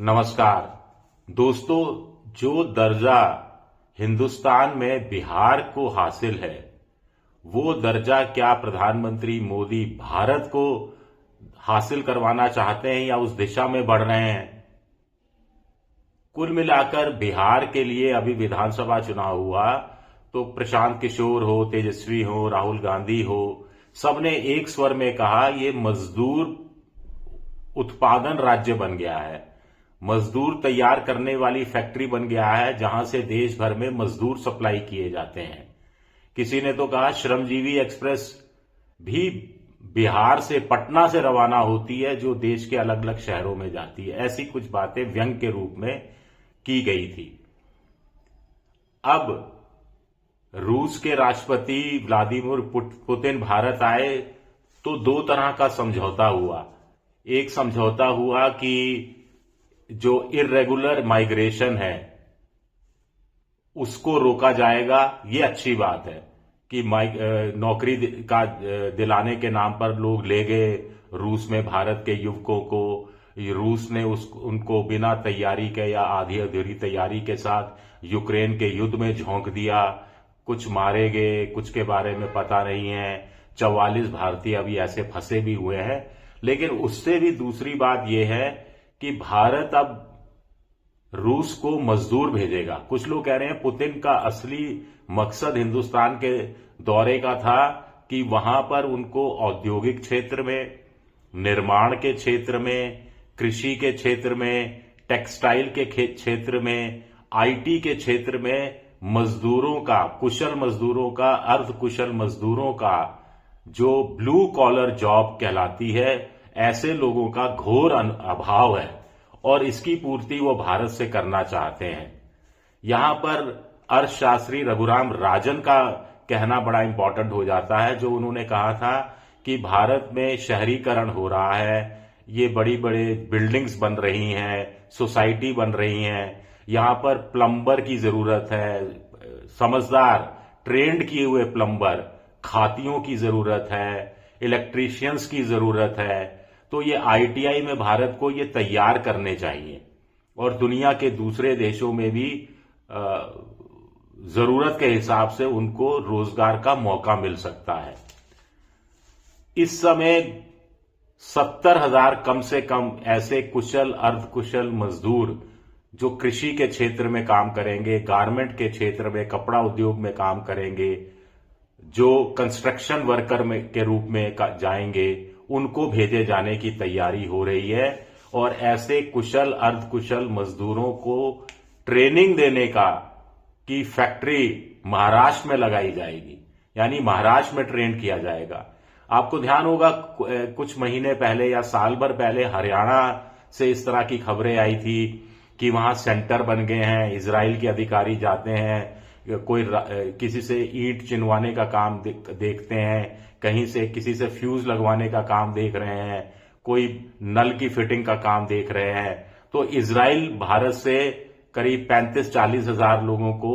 नमस्कार दोस्तों। जो दर्जा हिंदुस्तान में बिहार को हासिल है, वो दर्जा क्या प्रधानमंत्री मोदी भारत को हासिल करवाना चाहते हैं या उस दिशा में बढ़ रहे हैं? कुल मिलाकर बिहार के लिए अभी विधानसभा चुनाव हुआ तो प्रशांत किशोर हो, तेजस्वी हो, राहुल गांधी हो, सबने एक स्वर में कहा ये मजदूर उत्पादन राज्य बन गया है, मजदूर तैयार करने वाली फैक्ट्री बन गया है जहां से देश भर में मजदूर सप्लाई किए जाते हैं। किसी ने तो कहा श्रमजीवी एक्सप्रेस भी बिहार से पटना से रवाना होती है जो देश के अलग अलग शहरों में जाती है। ऐसी कुछ बातें व्यंग के रूप में की गई थी। अब रूस के राष्ट्रपति व्लादिमीर पुतिन भारत आए तो दो तरह का समझौता हुआ। एक समझौता हुआ कि जो इर्रेगुलर माइग्रेशन है उसको रोका जाएगा। ये अच्छी बात है कि नौकरी का दिलाने के नाम पर लोग ले गए रूस में भारत के युवकों को। रूस ने उनको बिना तैयारी के या आधी अधूरी तैयारी के साथ यूक्रेन के युद्ध में झोंक दिया। कुछ मारे गए, कुछ के बारे में पता नहीं है। 44 भारतीय अभी ऐसे फंसे भी हुए हैं। लेकिन उससे भी दूसरी बात यह है कि भारत अब रूस को मजदूर भेजेगा। कुछ लोग कह रहे हैं पुतिन का असली मकसद हिंदुस्तान के दौरे का था कि वहां पर उनको औद्योगिक क्षेत्र में, निर्माण के क्षेत्र में, कृषि के क्षेत्र में, टेक्सटाइल के क्षेत्र में, आईटी के क्षेत्र में मजदूरों का, कुशल मजदूरों का, अर्ध कुशल मजदूरों का, जो ब्लू कॉलर जॉब कहलाती है, ऐसे लोगों का घोर अभाव है और इसकी पूर्ति वो भारत से करना चाहते हैं। यहां पर अर्थशास्त्री रघुराम राजन का कहना बड़ा इंपॉर्टेंट हो जाता है, जो उन्होंने कहा था कि भारत में शहरीकरण हो रहा है, ये बड़ी बड़ी बिल्डिंग्स बन रही हैं, सोसाइटी बन रही हैं, यहां पर प्लम्बर की जरूरत है, समझदार ट्रेंड किए हुए प्लम्बर, खातियों की जरूरत है, इलेक्ट्रीशियंस की जरूरत है। तो ये आईटीआई में भारत को ये तैयार करने चाहिए और दुनिया के दूसरे देशों में भी जरूरत के हिसाब से उनको रोजगार का मौका मिल सकता है। इस समय 70,000 कम से कम ऐसे कुशल, अर्धकुशल मजदूर जो कृषि के क्षेत्र में काम करेंगे, गारमेंट के क्षेत्र में, कपड़ा उद्योग में काम करेंगे, जो कंस्ट्रक्शन वर्कर के रूप में जाएंगे, उनको भेजे जाने की तैयारी हो रही है। और ऐसे कुशल, अर्धकुशल मजदूरों को ट्रेनिंग देने की फैक्ट्री महाराष्ट्र में लगाई जाएगी, यानी महाराष्ट्र में ट्रेन किया जाएगा। आपको ध्यान होगा कुछ महीने पहले या साल भर पहले हरियाणा से इस तरह की खबरें आई थी कि वहां सेंटर बन गए हैं, इजराइल के अधिकारी जाते हैं, कोई किसी से ईंट चिनवाने का काम देखते हैं, कहीं से किसी से फ्यूज लगवाने का काम देख रहे हैं, कोई नल की फिटिंग का काम देख रहे हैं। तो इजराइल भारत से करीब 35-40 हजार लोगों को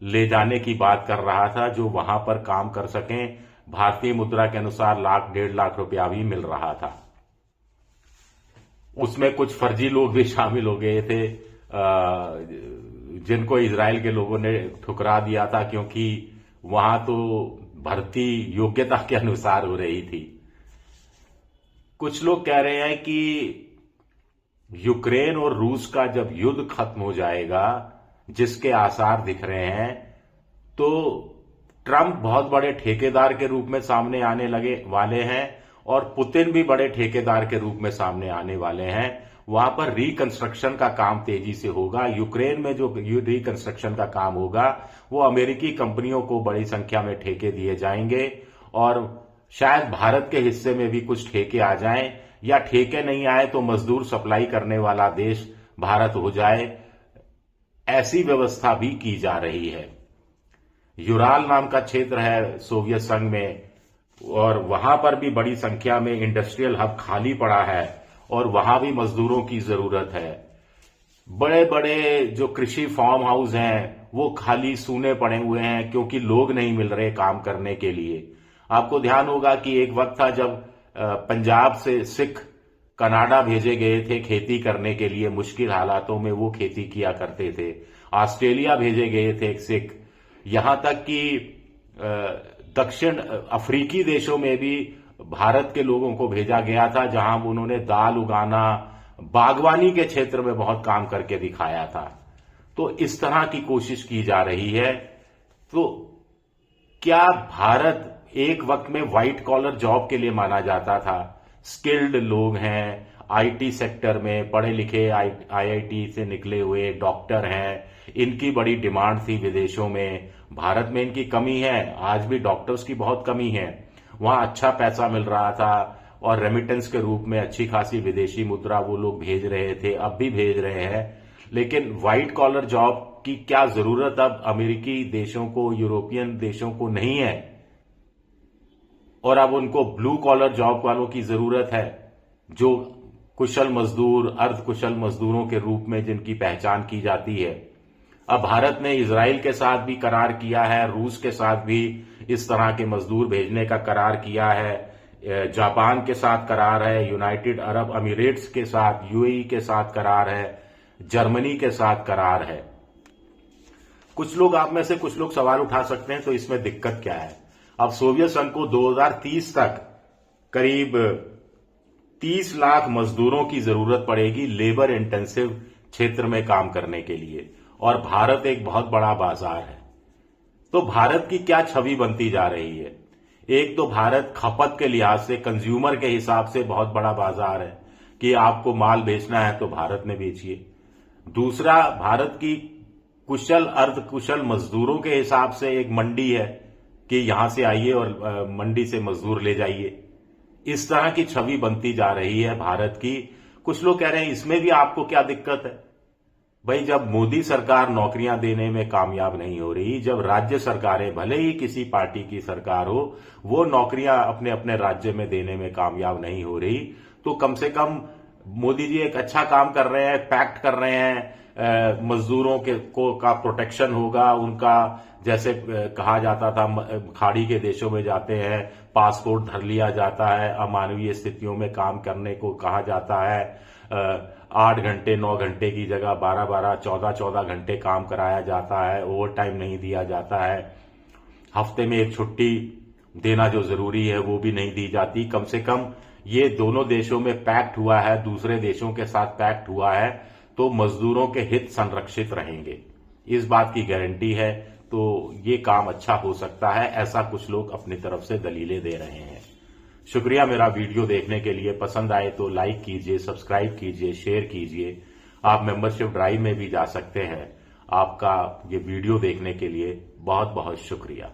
ले जाने की बात कर रहा था जो वहां पर काम कर सकें। भारतीय मुद्रा के अनुसार 1,00,000-1,50,000 रुपया भी मिल रहा था। उसमें कुछ फर्जी लोग भी शामिल हो गए थे जिनको इजराइल के लोगों ने ठुकरा दिया था, क्योंकि वहां तो भर्ती योग्यता के अनुसार हो रही थी। कुछ लोग कह रहे हैं कि यूक्रेन और रूस का जब युद्ध खत्म हो जाएगा, जिसके आसार दिख रहे हैं, तो ट्रंप बहुत बड़े ठेकेदार के रूप में सामने आने वाले हैं और पुतिन भी बड़े ठेकेदार के रूप में सामने आने वाले हैं। वहां पर रिकंस्ट्रक्शन का काम तेजी से होगा। यूक्रेन में जो रिकंस्ट्रक्शन का काम होगा वो अमेरिकी कंपनियों को बड़ी संख्या में ठेके दिए जाएंगे और शायद भारत के हिस्से में भी कुछ ठेके आ जाएं, या ठेके नहीं आए तो मजदूर सप्लाई करने वाला देश भारत हो जाए। ऐसी व्यवस्था भी की जा रही है। यूराल नाम का क्षेत्र है सोवियत संघ में और वहां पर भी बड़ी संख्या में इंडस्ट्रियल हब खाली पड़ा है और वहां भी मजदूरों की जरूरत है। बड़े बड़े जो कृषि फार्म हाउस हैं वो खाली सूने पड़े हुए हैं क्योंकि लोग नहीं मिल रहे काम करने के लिए। आपको ध्यान होगा कि एक वक्त था जब पंजाब से सिख कनाडा भेजे गए थे खेती करने के लिए, मुश्किल हालातों में वो खेती किया करते थे। ऑस्ट्रेलिया भेजे गए थे एक सिख, यहां तक कि दक्षिण अफ्रीकी देशों में भी भारत के लोगों को भेजा गया था, जहां उन्होंने दाल उगाना, बागवानी के क्षेत्र में बहुत काम करके दिखाया था। तो इस तरह की कोशिश की जा रही है। तो क्या भारत एक वक्त में व्हाइट कॉलर जॉब के लिए माना जाता था, स्किल्ड लोग हैं, आईटी सेक्टर में पढ़े लिखे आईआईटी से निकले हुए डॉक्टर हैं, इनकी बड़ी डिमांड थी विदेशों में। भारत में इनकी कमी है, आज भी डॉक्टर्स की बहुत कमी है। वहां अच्छा पैसा मिल रहा था और रेमिटेंस के रूप में अच्छी खासी विदेशी मुद्रा वो लोग भेज रहे थे, अब भी भेज रहे हैं। लेकिन व्हाइट कॉलर जॉब की क्या जरूरत अब अमेरिकी देशों को, यूरोपियन देशों को नहीं है, और अब उनको ब्लू कॉलर जॉब वालों की जरूरत है, जो कुशल मजदूर, अर्ध कुशल मजदूरों के रूप में जिनकी पहचान की जाती है। अब भारत ने इजराइल के साथ भी करार किया है, रूस के साथ भी इस तरह के मजदूर भेजने का करार किया है, जापान के साथ करार है, यूनाइटेड अरब अमीरेट्स के साथ, यूएई के साथ करार है, जर्मनी के साथ करार है। कुछ लोग, आप में से कुछ लोग सवाल उठा सकते हैं तो इसमें दिक्कत क्या है। अब सोवियत संघ को 2030 तक करीब 30 लाख मजदूरों की जरूरत पड़ेगी लेबर इंटेंसिव क्षेत्र में काम करने के लिए, और भारत एक बहुत बड़ा बाजार है। तो भारत की क्या छवि बनती जा रही है। एक तो भारत खपत के लिहाज से, कंज्यूमर के हिसाब से बहुत बड़ा बाजार है कि आपको माल बेचना है तो भारत में बेचिए। दूसरा, भारत की कुशल अर्ध कुशल मजदूरों के हिसाब से एक मंडी है कि यहां से आइए और मंडी से मजदूर ले जाइए। इस तरह की छवि बनती जा रही है भारत की। कुछ लोग कह रहे हैं इसमें भी आपको क्या दिक्कत है। भाई, जब मोदी सरकार नौकरियां देने में कामयाब नहीं हो रही, जब राज्य सरकारें, भले ही किसी पार्टी की सरकार हो, वो नौकरियां अपने अपने राज्य में देने में कामयाब नहीं हो रही, तो कम से कम मोदी जी एक अच्छा काम कर रहे हैं, पैक्ट कर रहे हैं, मजदूरों के का प्रोटेक्शन होगा उनका। जैसे कहा जाता था, खाड़ी के देशों में जाते हैं, पासपोर्ट धर लिया जाता है, अमानवीय स्थितियों में काम करने को कहा जाता है, 8 घंटे 9 घंटे की जगह 12-12, 14-14 घंटे काम कराया जाता है, ओवर टाइम नहीं दिया जाता है, हफ्ते में एक छुट्टी देना जो जरूरी है वो भी नहीं दी जाती। कम से कम ये दोनों देशों में पैक्ट हुआ है, दूसरे देशों के साथ पैक्ट हुआ है, तो मजदूरों के हित संरक्षित रहेंगे, इस बात की गारंटी है। तो ये काम अच्छा हो सकता है, ऐसा कुछ लोग अपनी तरफ से दलीलें दे रहे हैं। शुक्रिया मेरा वीडियो देखने के लिए। पसंद आए तो लाइक कीजिए, सब्सक्राइब कीजिए, शेयर कीजिए। आप मेंबरशिप ड्राइव में भी जा सकते हैं। आपका ये वीडियो देखने के लिए बहुत बहुत शुक्रिया।